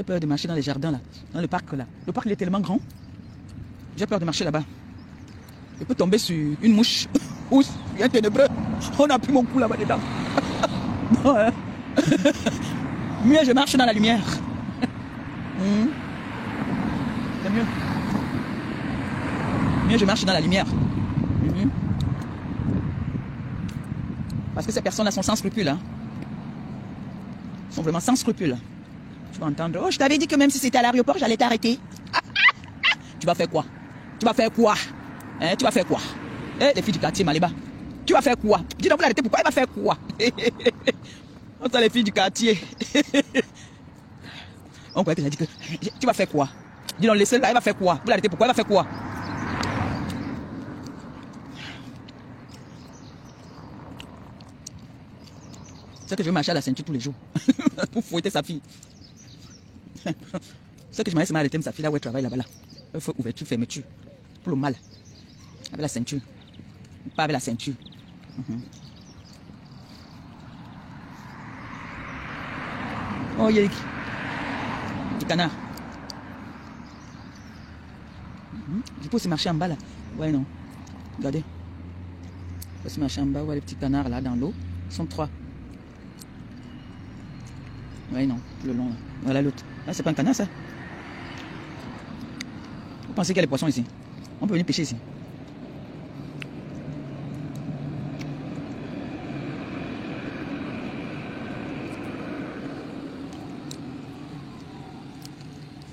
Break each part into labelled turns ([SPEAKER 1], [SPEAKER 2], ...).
[SPEAKER 1] J'ai peur de marcher dans les jardins, là, dans le parc, là. Le parc, il est tellement grand. J'ai peur de marcher là-bas. Je peux tomber sur une mouche ou bien ténébreux. On a pris mon coup là-bas dedans. Bon, hein. Mieux je marche dans la lumière. C'est mieux. Mieux je marche dans la lumière. Parce que ces personnes-là sont sans scrupules. Hein. Ils sont vraiment sans scrupules. Tu vas entendre. Oh, je t'avais dit que même si c'était à l'aéroport, j'allais t'arrêter. Tu vas faire quoi? Tu vas faire quoi? Hein, tu vas faire quoi? Eh, les filles du quartier, Maléba. Tu vas faire quoi? Dis donc, vous l'arrêtez pourquoi? Elle va faire quoi? On sent les filles du quartier. On croyait qu'elle a dit que... Tu vas faire quoi? Dis donc, laissez-la, elle va faire quoi? Vous l'arrêtez pourquoi? Elle va faire quoi? C'est que je vais marcher à la ceinture tous les jours. Pour fouetter sa fille. C'est que je m'arrête arrêter sa fille là où elle travaille là-bas là. Il faut ouverture, fermeture. Pour le mal. Avec la ceinture. Pas avec la ceinture. Oh, Yérik. Du canard. Je peux aussi marcher en bas là. Ouais, non. Regardez. Je peux aussi marcher en bas. Ouais, les petits canards là dans l'eau. Ils sont 3. Ouais, non. Le long là. Voilà l'autre. Ah, c'est pas un canard ça. Vous pensez qu'il y a les poissons ici? On peut venir pêcher ici.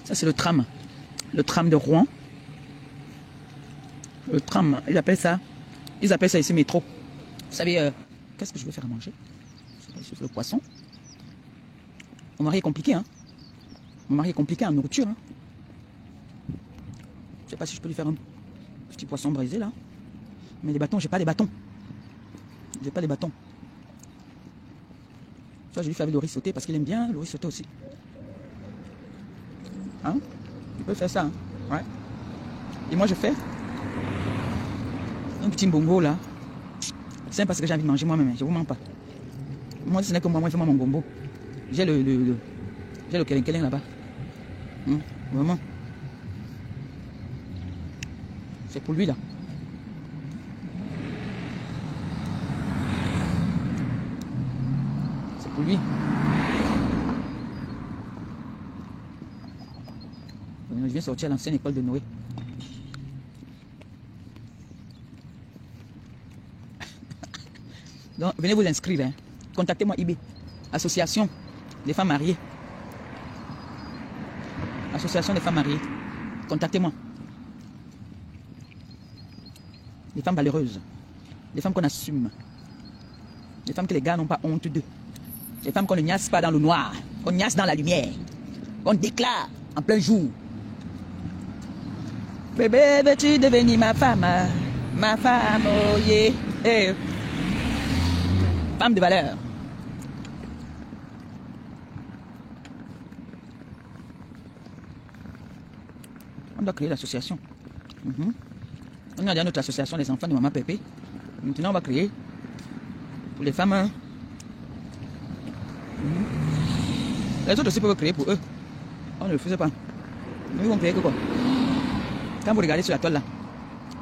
[SPEAKER 1] Ça, c'est le tram. Le tram de Rouen. Le tram, ils appellent ça ici métro. Vous savez, qu'est-ce que je vais faire à manger? Le poisson. Mon mari est compliqué, hein. Mon mari est compliqué en nourriture, hein. Je sais pas si je peux lui faire un petit poisson braisé, là. Mais les bâtons, j'ai pas des bâtons. J'ai pas des bâtons. Ça, je lui fais avec le riz sauté parce qu'il aime bien le riz sauté aussi. Hein? Tu peux faire ça, hein? Ouais. Et moi, je fais un petit bongo, là. C'est parce que j'ai envie de manger moi-même, je vous mens pas. Moi, ce n'est que moi, fais-moi mon gombo. J'ai le keleng là-bas. Vraiment. C'est pour lui, là. C'est pour lui. Je viens sortir à l'ancienne école de Noé. Donc, venez vous inscrire. Hein. Contactez-moi IB. Association des femmes mariées. Association des femmes mariées. Contactez-moi. Des femmes valeureuses. Des femmes qu'on assume. Des femmes que les gars n'ont pas honte d'eux. Des femmes qu'on ne niasse pas dans le noir. Qu'on niasse dans la lumière. Qu'on déclare en plein jour. Bébé, veux-tu devenir ma femme? Ma femme, oh yeah. Hey. Femme de valeur. On doit créer l'association. On a déjà notre association des enfants de Maman Pépé. Maintenant, on va créer pour les femmes. Hein. Les autres aussi peuvent créer pour eux. On ne le faisait pas. Mais ils vont créer que quoi? Quand vous regardez sur la toile là,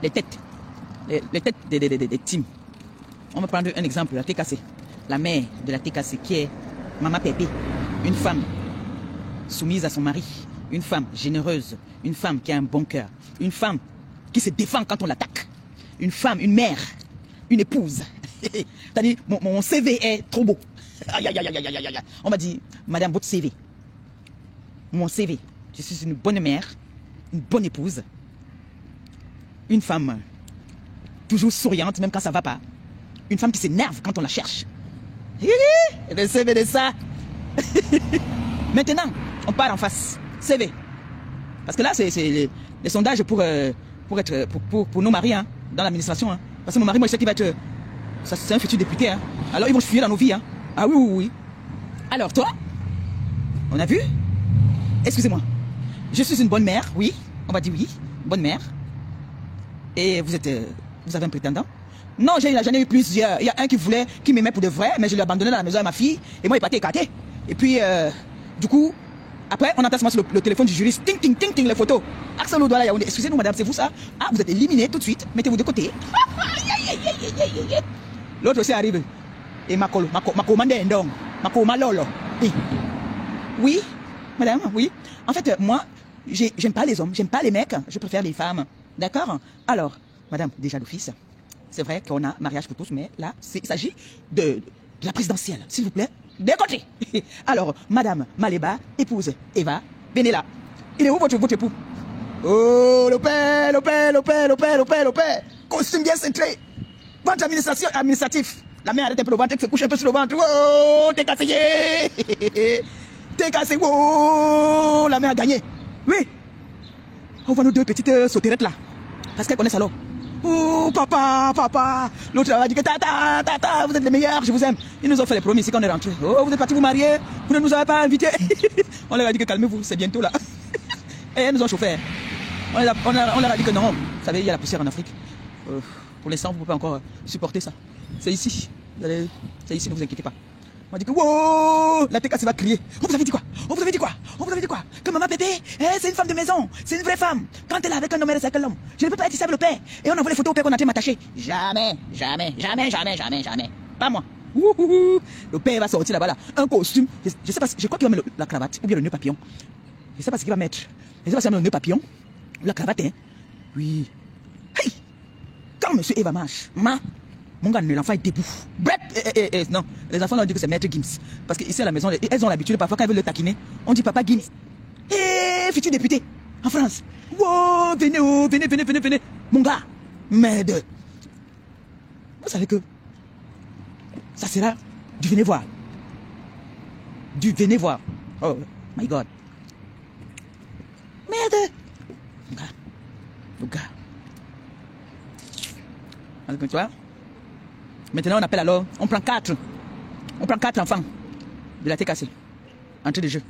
[SPEAKER 1] les têtes. Les têtes des teams. On va prendre un exemple, la TKC. La mère de la TKC qui est Maman Pépé. Une femme soumise à son mari. Une femme généreuse. Une femme qui a un bon cœur. Une femme qui se défend quand on l'attaque. Une femme, une mère, une épouse. C'est-à-dire, mon CV est trop beau. Aïe, aïe, aïe, aïe, aïe, aïe. On m'a dit, madame, votre CV. Mon CV. Je suis une bonne mère, une bonne épouse. Une femme toujours souriante, même quand ça ne va pas. Une femme qui s'énerve quand on la cherche. Le CV de ça. Maintenant, on part en face. CV. Parce que là, c'est les sondages pour nos maris, hein, dans l'administration. Hein. Parce que mon mari, moi, je sais qu'il va être... C'est un futur député. Hein. Alors, ils vont fuir dans nos vies. Hein. Ah oui, oui, oui. Alors, toi, on a vu? Excusez-moi. Je suis une bonne mère, oui. On va dire oui. Bonne mère. Et vous avez un prétendant? Non, j'en ai eu plusieurs. Il y a un qui m'aimait pour de vrai, mais je l'ai abandonné dans la maison à ma fille. Et moi, il est parti écarté. Et puis, du coup, Après, on entend sur le téléphone du juriste. Ting, ting, ting, ting, les photos. Axel au doigt là, Yaoundé. Excusez-nous, madame, c'est vous ça? Ah, vous êtes éliminé tout de suite. Mettez-vous de côté. L'autre aussi arrive. Et ma commande est donc. Ma commande lolo. Oui, madame, oui. En fait, moi, j'aime pas les hommes, j'aime pas les mecs. Je préfère les femmes. D'accord? Alors, madame, déjà d'office, c'est vrai qu'on a mariage pour tous, mais là, il s'agit de la présidentielle. S'il vous plaît, de côté. Alors, madame Maléba, épouse Eva Benella. Il est où votre époux? Oh, le père. Costume bien cintré. Ventre administratif. La mère arrête un peu le ventre, elle se couche un peu sur le ventre. Oh, t'es cassé. T'es cassé. Oh, la mère a gagné. Oui. On voit nos deux petites sauterelles là. Parce qu'elles connaissent alors. Oh, papa. L'autre a dit que tata, vous êtes les meilleurs, je vous aime. Ils nous ont fait les promis ici quand on est rentré. Oh, vous êtes partis vous marier, vous ne nous avez pas invités. On leur a dit que calmez-vous, c'est bientôt là. Et elles nous ont chauffé. On leur a dit que non. Vous savez, il y a la poussière en Afrique. Pour l'instant, vous ne pouvez pas encore supporter ça. C'est ici. C'est ici, ne vous inquiétez pas. On a dit que wow, la TKC va crier. Oh, vous avez dit quoi? Que maman bébé, c'est une femme de maison, c'est une vraie femme. Quand elle est avec un homme, elle est avec un homme. Je ne peux pas être ici avec le père. Et on envoie les photos au père qu'on a été m'attacher. Jamais. Pas moi. Le père va sortir là-bas là. Un costume. Je sais pas, je crois qu'il va mettre la cravate ou bien le nœud papillon. Je sais pas ce qu'il va mettre. Je sais pas s'il va mettre le nœud papillon ou la cravate, hein. Oui. Hey! Quand monsieur Eva marche, mon gars, l'enfant est debout. Bref, non, les enfants ont dit que c'est Maître Gims. Parce qu'ici à la maison, elles ont l'habitude, parfois quand elles veulent le taquiner, on dit Papa Gims. Futur député, en France. Wow, venez. Mon gars, merde. Vous savez que ça sera du venez voir. Oh my God. Merde. Mon gars. Alors, tu vois? Maintenant, on appelle alors, on prend 4 enfants de la TKC. Entrée de jeu,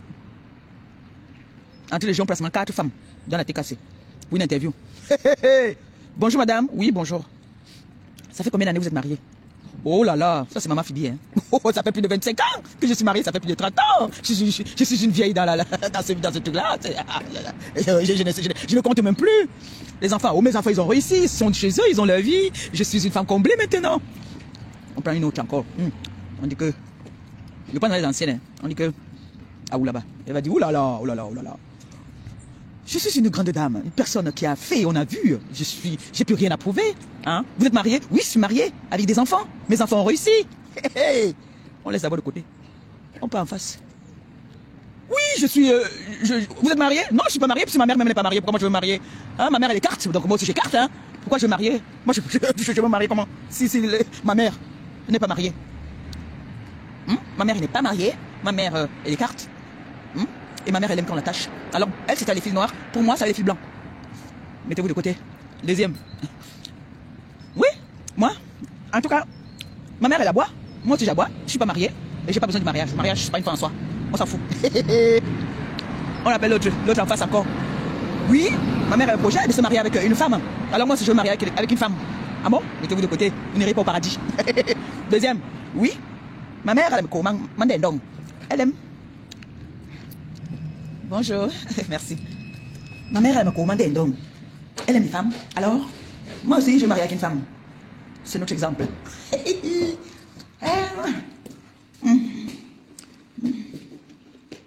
[SPEAKER 1] on place 4 femmes dans la TKC pour une interview. Bonjour madame, oui bonjour. Ça fait combien d'années vous êtes mariée? Oh là là, ça c'est maman Phoebe. Hein. Oh, ça fait plus de 25 ans que je suis mariée, ça fait plus de 30 ans. Je suis une vieille dans ce truc-là. Je ne compte même plus. Les enfants, mes enfants ils ont réussi, ils sont chez eux, ils ont leur vie. Je suis une femme comblée maintenant. On prend une autre encore. On dit que... Je prends dans les anciennes. On dit que... Ah, là-bas. Elle va dire, oh là là. Je suis une grande dame. Une personne qui a fait, on a vu. J'ai plus rien à prouver. Hein? Vous êtes marié? Oui, je suis marié. Avec des enfants. Mes enfants ont réussi. On laisse d'abord de côté. On part en face. Oui, je suis... vous êtes marié? Non, je suis pas marié, parce que ma mère même n'est pas mariée. Pourquoi moi je veux me marier? Hein? Ma mère elle est carte, donc moi aussi j'ai carte. Hein? Pourquoi je veux me marier? Moi je veux me marier comment? Si ma mère n'est pas mariée. Ma mère elle n'est pas mariée. Ma mère elle est carte. Et ma mère elle aime quand on la tâche. Alors elle c'était les fils noirs. Pour moi c'est les fils blancs. Mettez-vous de côté. Deuxième. Oui, moi, en tout cas, ma mère elle aboie. Moi aussi j'aboie. Je suis pas mariée. Et j'ai pas besoin du mariage. Le mariage c'est pas une fin en soi. On s'en fout. On appelle l'autre en face encore. Oui, ma mère a un projet de se marier avec une femme. Alors moi, si je veux me marier avec une femme. Ah bon? Mettez-vous de côté, vous n'irez pas au paradis. Deuxième, oui, ma mère, elle aime comment? Mandendong. Elle aime. Bonjour, merci. Ma mère, elle aime comment? Mandendong. Elle aime les femmes. Alors, moi aussi, je vais me marier avec une femme. C'est notre exemple.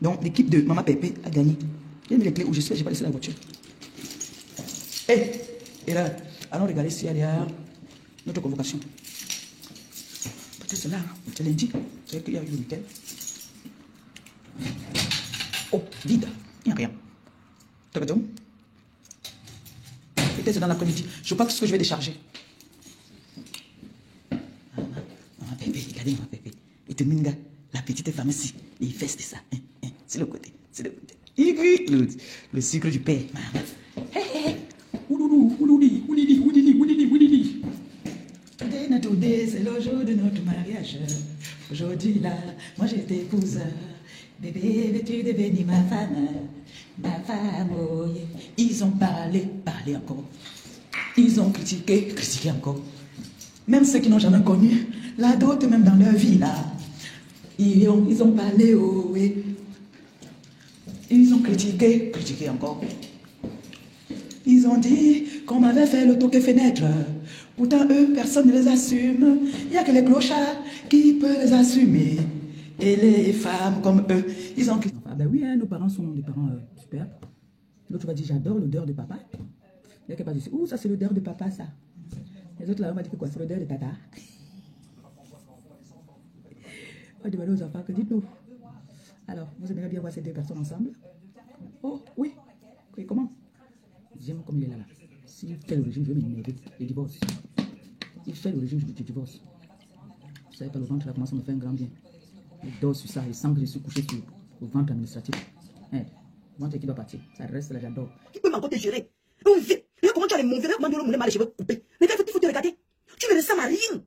[SPEAKER 1] Donc, l'équipe de Maman Pépé a gagné. J'ai mis les clés où je suis, j'ai pas laissé la voiture. Et là, allons regarder s'il y a notre convocation. Parce que c'est là, c'est lundi. C'est qu'il y a eu le week-end. Oh, vide. Il n'y a rien. Peut-être c'est dans l'après-midi. Je pense que je vais décharger. Maman Pépé, regardez Maman Pépé. Et tout le monde, la petite pharmacie, les fesses de ça. C'est le côté. Le sucre du père. C'est le jour de notre mariage. Aujourd'hui là, moi je t'épouse. Bébé, veux-tu devenir ma femme, oh yeah. Ils ont parlé encore. Ils ont critiqué encore. Même ceux qui n'ont jamais connu la dot, même dans leur vie là. Ils ont parlé, oh oui. Ils ont critiqué, critiqué encore. Ils ont dit qu'on m'avait fait le toquet fenêtre. Pourtant, eux, personne ne les assume. Il n'y a que les clochards qui peuvent les assumer. Et les femmes comme eux, ils ont... Ah ben oui, hein, nos parents sont des parents super. L'autre va dire, j'adore l'odeur de papa. Il y a quelqu'un qui va dire, ouh, ça c'est l'odeur de papa, ça. Les autres là, on va dire que quoi, c'est l'odeur de tata. On va demander aux enfants que dites-nous. Alors, vous aimeriez bien voir ces deux personnes ensemble? Oh, oui. Oui, comment? J'aime comme il est là. S'il fait le régime, je vais m'énerver. Je divorce. Il fait le régime, je divorce. Vous savez pas, le ventre là commence à me faire un grand bien. Je dors sur ça et sens que je suis couché sur le ventre administratif. Hein, le ventre qui doit partir. Ça reste là, j'adore.
[SPEAKER 2] Qui peut encore te gérer? Comment tu as les monter? Comment tu as les cheveux coupés? Mais il faut te regarder. Tu ne ressembles à rien.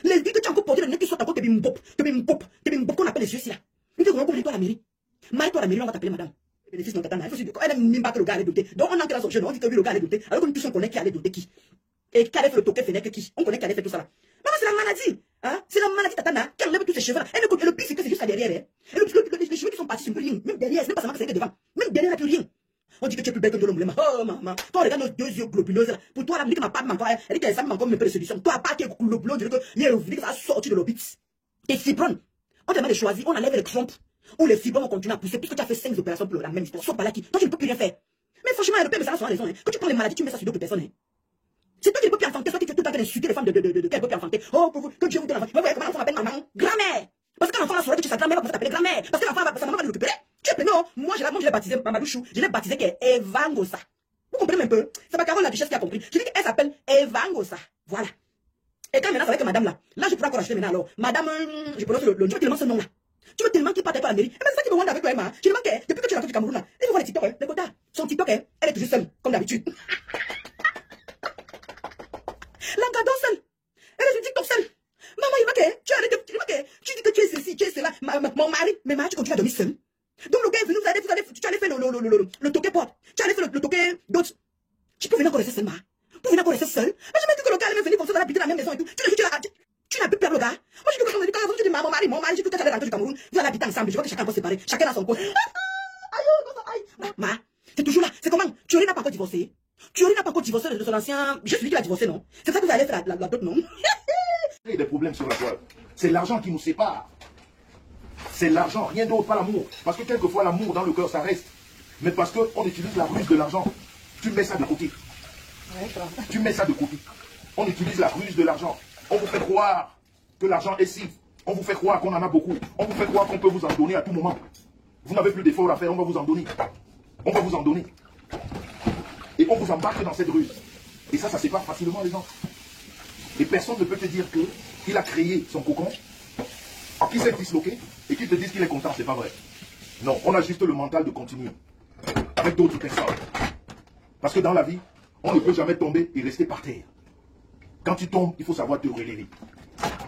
[SPEAKER 2] Les vies que tu as encore portées, les nez qui sont encore te bimbop, qu'on appelle les yeux là. Il faut qu'on toi à la mairie. Marie-toi à la mairie, on va t'appeler madame. Les fils n'ont pas elle n'aime même pas que le gars allait douter. Donc on entre dans son jeu, on dit que le gars allait douter. Alors que nous tous on connaît qui allait douter qui. Et qui allait faire le toquet fenêtre qui. On connaît qui allait faire tout ça là. Maman, c'est la maladie. Hein? C'est la maladie tatana qui enlève tous ses cheveux là. Et le pire c'est que c'est jusqu'à derrière. Hein? Et les cheveux qui sont partis, c'est plus rien. Même derrière, c'est même pas seulement que c'est que devant. Même derrière, il n'y a plus rien. On dit que tu es plus belle que l'homme. Oh maman. Quand on regarde nos deux yeux globuleux là, pour toi, la musique n'a pas de encore. Elle dit qu'elle s'aime encore un peu de séduction. Toi, pas que globuleux, on dirait que ça a sorti de l'obit. Tes fibrones. On te demande de choisir, on enlève les crampes. Ou les fibres vont continuer à pousser, puisque tu as fait 5 opérations pour la même histoire. Sauf par là qui. Toi, tu ne peux plus rien faire. Mais franchement, le pire, mais ça va raison. Hein. Quand tu prends les maladies, tu mets ça sur d'autres personnes. Hein. C'est toi qui ne peux plus enfanter, toi qui tu tout à fait insulter les femmes de qu'elle peut plus enfanter. Oh, pour vous, que Dieu vous donne l'enfant. Mais voyez comment l'enfant m'appelle maman? Grand-mère. Parce que l'enfant, la soirée que tu sa grand-mère va t'appeler grand-mère. Parce que l'enfant, sa maman va le récupérer. Tu es non, moi, je l'ai baptisé, Mamadouchou, je l'ai baptisé qu'elle est Evangosa. Vous comprenez un peu? C'est ma Carole la duchesse qui a compris. Je dis qu'elle s'appelle Evangosa. Voilà. Et quand maintenant, c'est avec madame là, je pourrais encore acheter maintenant alors. Madame, je prononce le nom, tu veux tellement ce nom là. Tu veux tellement qu'il parte pas à la mairie. Et même ça qui me rend avec toi, Emma. Je demande depuis que tu es rentré du Cameroun là. Et tu vois les TikTok, les quotas. Son TikTok, elle est toujours seule, comme d'habitude. La gadon seule. Elle est sur TikTok seule. Maman, il va que tu arrêtes de. Tu dis que tu es ceci, tu es cela. Mon mari, mais Marie, tu continues à dormir seule. Donc le gars est venu, tu allais faire le toquet porte. Tu allais faire le toquet d'autres. Tu peux venir encore rester seule, Marie. Pour venir encore rester seule. Mais je me dis que le gars allait venir comme ça, habiter dans la même maison et tout. Tu n'as plus peur, le gars. Moi, je dis que quand tu dis mon mari, j'ai tout à fait rentré du Cameroun. Vous allez habiter ensemble. Je vois que chacun va se séparer. Chacun dans son coin. Aïe. Ma, c'est toujours là. C'est comment? Thierry n'a pas encore divorcé. Thierry n'a pas encore divorcé de son ancien. Je suis lui qui l'a divorcé, non? C'est ça que vous allez faire la dot, non?
[SPEAKER 3] Il y a des problèmes sur la toile. C'est l'argent qui nous sépare. C'est l'argent, rien d'autre, pas l'amour. Parce que quelquefois, l'amour dans le cœur, ça reste. Mais parce qu'on utilise la ruse de l'argent. Tu mets ça de côté. Tu mets ça de côté. On utilise la ruse de l'argent. On vous fait croire que l'argent est si. On vous fait croire qu'on en a beaucoup. On vous fait croire qu'on peut vous en donner à tout moment. Vous n'avez plus d'efforts à faire, on va vous en donner. On va vous en donner. Et on vous embarque dans cette ruse. Et ça sépare facilement les gens. Et personne ne peut te dire qu'il a créé son cocon, qu'il s'est disloqué, et qu'il te dise qu'il est content. C'est pas vrai. Non, on a juste le mental de continuer. Avec d'autres personnes. Parce que dans la vie, on ne peut jamais tomber et rester par terre. Quand tu tombes, il faut savoir te relever.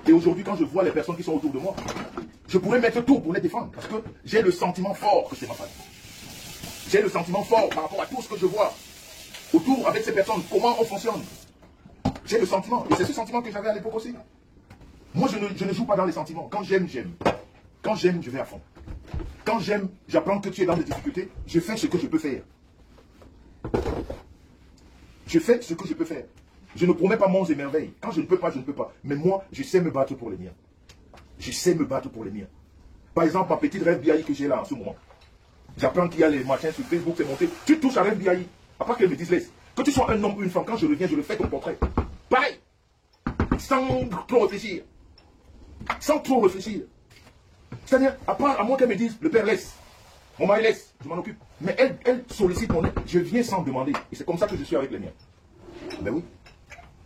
[SPEAKER 3] Et aujourd'hui, quand je vois les personnes qui sont autour de moi, je pourrais mettre tout pour les défendre. Parce que j'ai le sentiment fort que c'est ma famille. J'ai le sentiment fort par rapport à tout ce que je vois autour avec ces personnes, comment on fonctionne. J'ai le sentiment. Et c'est ce sentiment que j'avais à l'époque aussi. Moi, je ne joue pas dans les sentiments. Quand j'aime, j'aime. Quand j'aime, je vais à fond. Quand j'aime, j'apprends que tu es dans des difficultés. Je fais ce que je peux faire. Je fais ce que je peux faire. Je ne promets pas monts et merveilles. Quand je ne peux pas, je ne peux pas. Mais moi, je sais me battre pour les miens. Je sais me battre pour les miens. Par exemple, ma petite rêve BAI que j'ai là en ce moment. J'apprends qu'il y a les machins sur Facebook, c'est monté. Tu touches à rêve BAI. À part qu'elle me dise, laisse. Que tu sois un homme ou une femme, quand je reviens, je le fais ton portrait. Pareil. Sans trop réfléchir. Sans trop réfléchir. C'est-à-dire, à moins qu'elle me dise, le père laisse. Mon mari laisse, je m'en occupe. Mais elle sollicite mon aide. Je viens sans demander. Et c'est comme ça que je suis avec les miens. Ben oui.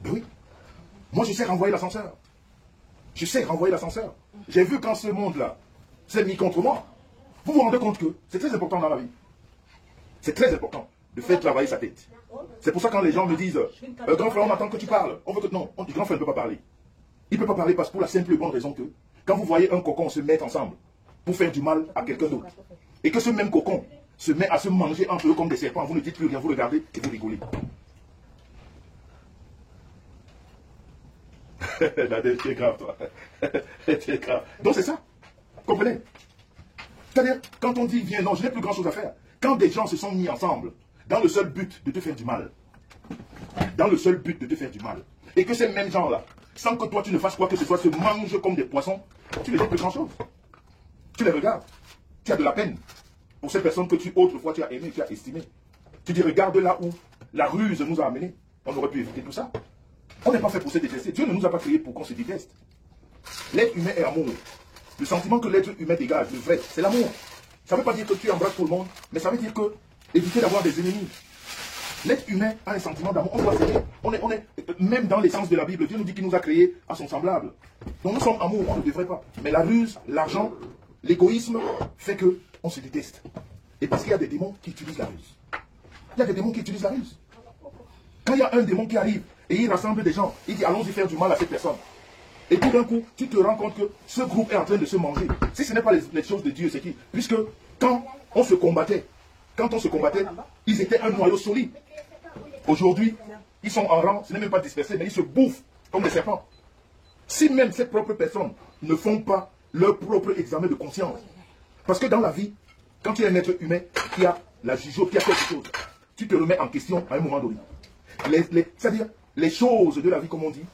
[SPEAKER 3] Ben oui. Moi, je sais renvoyer l'ascenseur. Je sais renvoyer l'ascenseur. J'ai vu quand ce monde-là s'est mis contre moi. Vous vous rendez compte que c'est très important dans la vie. C'est très important de faire travailler sa tête. C'est pour ça que quand les gens me disent grand frère, on attend que tu parles. On veut que non, grand frère ne peut pas parler. Il ne peut pas parler parce que pour la simple et bonne raison que quand vous voyez un cocon se mettre ensemble pour faire du mal à quelqu'un d'autre, et que ce même cocon se met à se manger entre eux comme des serpents, vous ne dites plus rien, vous regardez et vous rigolez. Tu es grave, toi. Tu es grave. Donc c'est ça. Comprenez? C'est-à-dire, quand on dit viens, non, je n'ai plus grand chose à faire. Quand des gens se sont mis ensemble dans le seul but de te faire du mal, dans le seul but de te faire du mal, et que ces mêmes gens-là, sans que toi tu ne fasses quoi que ce soit, se mangent comme des poissons, tu les dis plus grand-chose. Tu les regardes. Tu as de la peine pour ces personnes que autrefois tu as aimées, tu as estimées. Tu dis, regarde là où la ruse nous a amenés. On aurait pu éviter tout ça. On n'est pas fait pour se détester. Dieu ne nous a pas créés pour qu'on se déteste. L'être humain est amour. Le sentiment que l'être humain dégage, le vrai, c'est l'amour. Ça ne veut pas dire que tu embrasses tout le monde, mais ça veut dire que éviter d'avoir des ennemis. L'être humain a un sentiment d'amour. On doit s'aimer. On est, même dans l'essence de la Bible, Dieu nous dit qu'il nous a créés à son semblable. Donc nous sommes amour, on ne devrait pas. Mais la ruse, l'argent, l'égoïsme fait qu'on se déteste. Et parce qu'il y a des démons qui utilisent la ruse. Il y a des démons qui utilisent la ruse. Quand il y a un démon qui arrive et il rassemble des gens, il dit allons-y faire du mal à cette personne. Et tout d'un coup, tu te rends compte que ce groupe est en train de se manger. Si ce n'est pas les choses de Dieu, c'est qui? Puisque quand on se combattait, ils étaient un noyau solide. Aujourd'hui, ils sont en rang, ce n'est même pas dispersé, mais ils se bouffent comme des serpents. Si même ces propres personnes ne font pas leur propre examen de conscience, parce que dans la vie, quand tu es un être humain qui a la jugeote, qui a quelque chose, tu te remets en question à un moment donné. C'est-à-dire, les choses de la vie, comme on dit,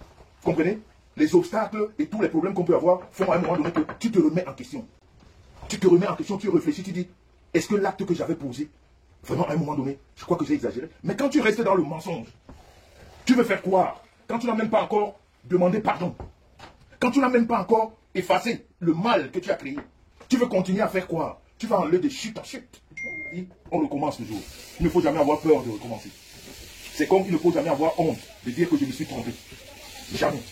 [SPEAKER 3] comprenez? Les obstacles et tous les problèmes qu'on peut avoir font à un moment donné que tu te remets en question. Tu te remets en question, tu réfléchis, tu dis, est-ce que l'acte que j'avais posé, vraiment à un moment donné, je crois que j'ai exagéré. Mais quand tu restes dans le mensonge, tu veux faire croire, quand tu n'as même pas encore demandé pardon, quand tu n'as même pas encore effacé le mal que tu as créé, tu veux continuer à faire croire, tu vas en lieu de chute en chute. Et on recommence toujours. Il ne faut jamais avoir peur de recommencer. C'est comme il ne faut jamais avoir honte de dire que je me suis trompé. Jamais.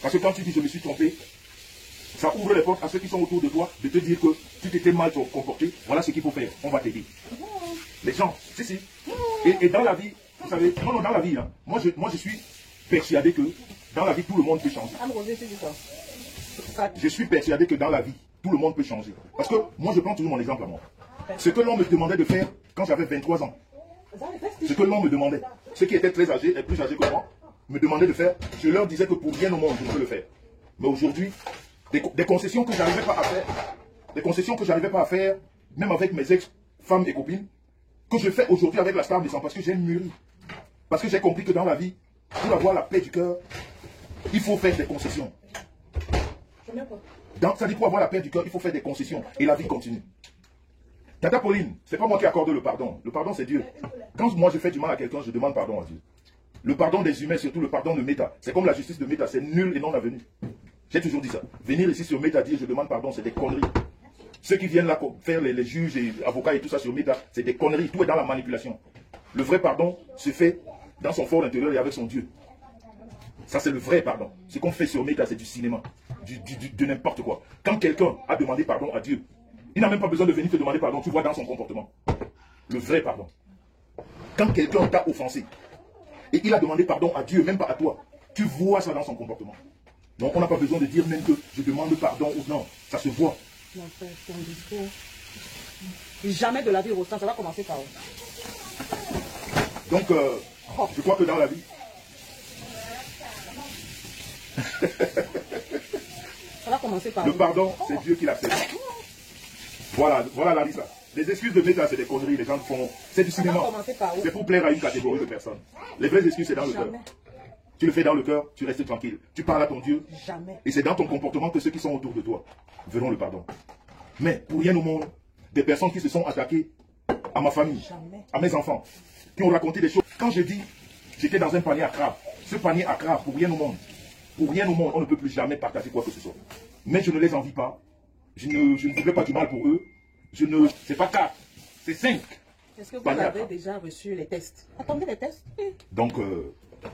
[SPEAKER 3] Parce que quand tu dis je me suis trompé, ça ouvre les portes à ceux qui sont autour de toi de te dire que tu t'étais mal comporté, voilà ce qu'il faut faire, on va t'aider. Les gens, si. Et dans la vie, vous savez, non, dans la vie, hein, moi je suis persuadé que dans la vie, tout le monde peut changer. Je suis persuadé que dans la vie, tout le monde peut changer. Parce que moi, je prends toujours mon exemple à moi. Ce que l'on me demandait de faire quand j'avais 23 ans, ce que l'on me demandait, ceux qui étaient très âgés et plus âgés que moi, me demandaient de faire, je leur disais que pour rien au monde, je ne peux le faire. Mais aujourd'hui, des concessions que je n'arrivais pas à faire, même avec mes ex-femmes et copines, que je fais aujourd'hui avec la star des parce que j'ai mûri. Parce que j'ai compris que dans la vie, pour avoir la paix du cœur, il faut faire des concessions. Ça dit pour avoir la paix du cœur, il faut faire des concessions. Et la vie continue. Tata Pauline, ce n'est pas moi qui accorde le pardon. Le pardon, c'est Dieu. Quand moi je fais du mal à quelqu'un, je demande pardon à Dieu. Le pardon des humains, surtout le pardon de Méta, c'est comme la justice de Méta, c'est nul et non avenu. J'ai toujours dit ça. Venir ici sur Méta dire je demande pardon, c'est des conneries. Ceux qui viennent là faire les juges et avocats et tout ça sur Méta, c'est des conneries. Tout est dans la manipulation. Le vrai pardon se fait dans son fort intérieur et avec son Dieu. Ça, c'est le vrai pardon. Ce qu'on fait sur Méta, c'est du cinéma, de n'importe quoi. Quand quelqu'un a demandé pardon à Dieu, il n'a même pas besoin de venir te demander pardon. Tu vois dans son comportement. Le vrai pardon. Quand quelqu'un t'a offensé, et il a demandé pardon à Dieu, même pas à toi, tu vois ça dans son comportement. Donc on n'a pas besoin de dire même que je demande pardon ou non. Ça se voit.
[SPEAKER 2] Mon frère, ton discours. Jamais de la vie, Rostand, ça va commencer par où?
[SPEAKER 3] Donc, je crois que dans la vie,
[SPEAKER 2] ça va commencer par
[SPEAKER 3] le pardon, c'est Dieu qui l'accepte. Voilà Larissa. Les excuses de Méta, c'est des conneries, les gens font. C'est du cinéma. C'est pour plaire à une catégorie de personnes. Les vraies excuses, c'est dans le cœur. Tu le fais dans le cœur, tu restes tranquille. Tu parles à ton Dieu.
[SPEAKER 2] Jamais.
[SPEAKER 3] Et c'est dans ton comportement que ceux qui sont autour de toi verront le pardon. Mais pour rien au monde, des personnes qui se sont attaquées à ma famille, à mes enfants, qui ont raconté des choses. Quand je dis, j'étais dans un panier à crabes. Ce panier à crabes, pour rien au monde, on ne peut plus jamais partager quoi que ce soit. Mais je ne les envie pas. Je ne voudrais pas du mal pour eux. C'est pas 4, c'est 5.
[SPEAKER 2] Est-ce que vous avez déjà reçu les tests? Attendez les tests.
[SPEAKER 3] Donc,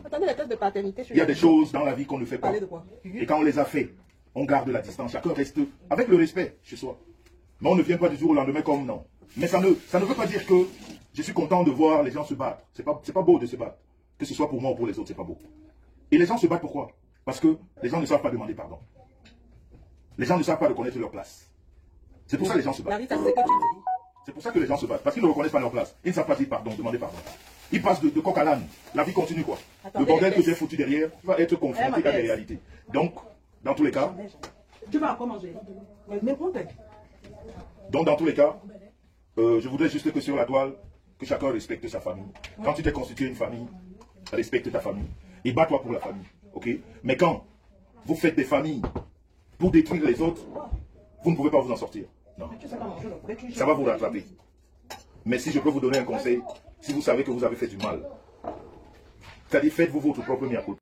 [SPEAKER 2] attendez les tests de paternité.
[SPEAKER 3] Il y a des choses dans la vie qu'on ne fait pas.
[SPEAKER 2] Parlez de quoi?
[SPEAKER 3] Et quand on les a fait, on garde la distance. Chacun reste avec le respect chez soi. Mais on ne vient pas du jour au lendemain comme non. Mais ça ne veut pas dire que je suis content de voir les gens se battre. C'est pas beau de se battre. Que ce soit pour moi ou pour les autres, c'est pas beau. Et les gens se battent pourquoi? Parce que les gens ne savent pas demander pardon. Les gens ne savent pas reconnaître leur place. C'est pour ça que les gens se battent. C'est pour ça que les gens se battent. Parce qu'ils ne reconnaissent pas leur place. Ils ne savent pas dire pardon, demander pardon. Ils passent de coq à l'âne. La vie continue quoi. Le bordel que j'ai foutu derrière va être confronté à des réalités. Donc, dans tous les cas...
[SPEAKER 2] Tu vas encore manger.
[SPEAKER 3] Donc, dans tous les cas, Je voudrais juste que sur la toile, que chacun respecte sa famille. Quand tu t'es constitué une famille, respecte ta famille. Et bats-toi pour la famille. Ok? Mais quand vous faites des familles pour détruire les autres, vous ne pouvez pas vous en sortir. Non. Ça va vous rattraper. Mais si je peux vous donner un conseil, si vous savez que vous avez fait du mal, c'est-à-dire faites-vous votre propre mea culpa.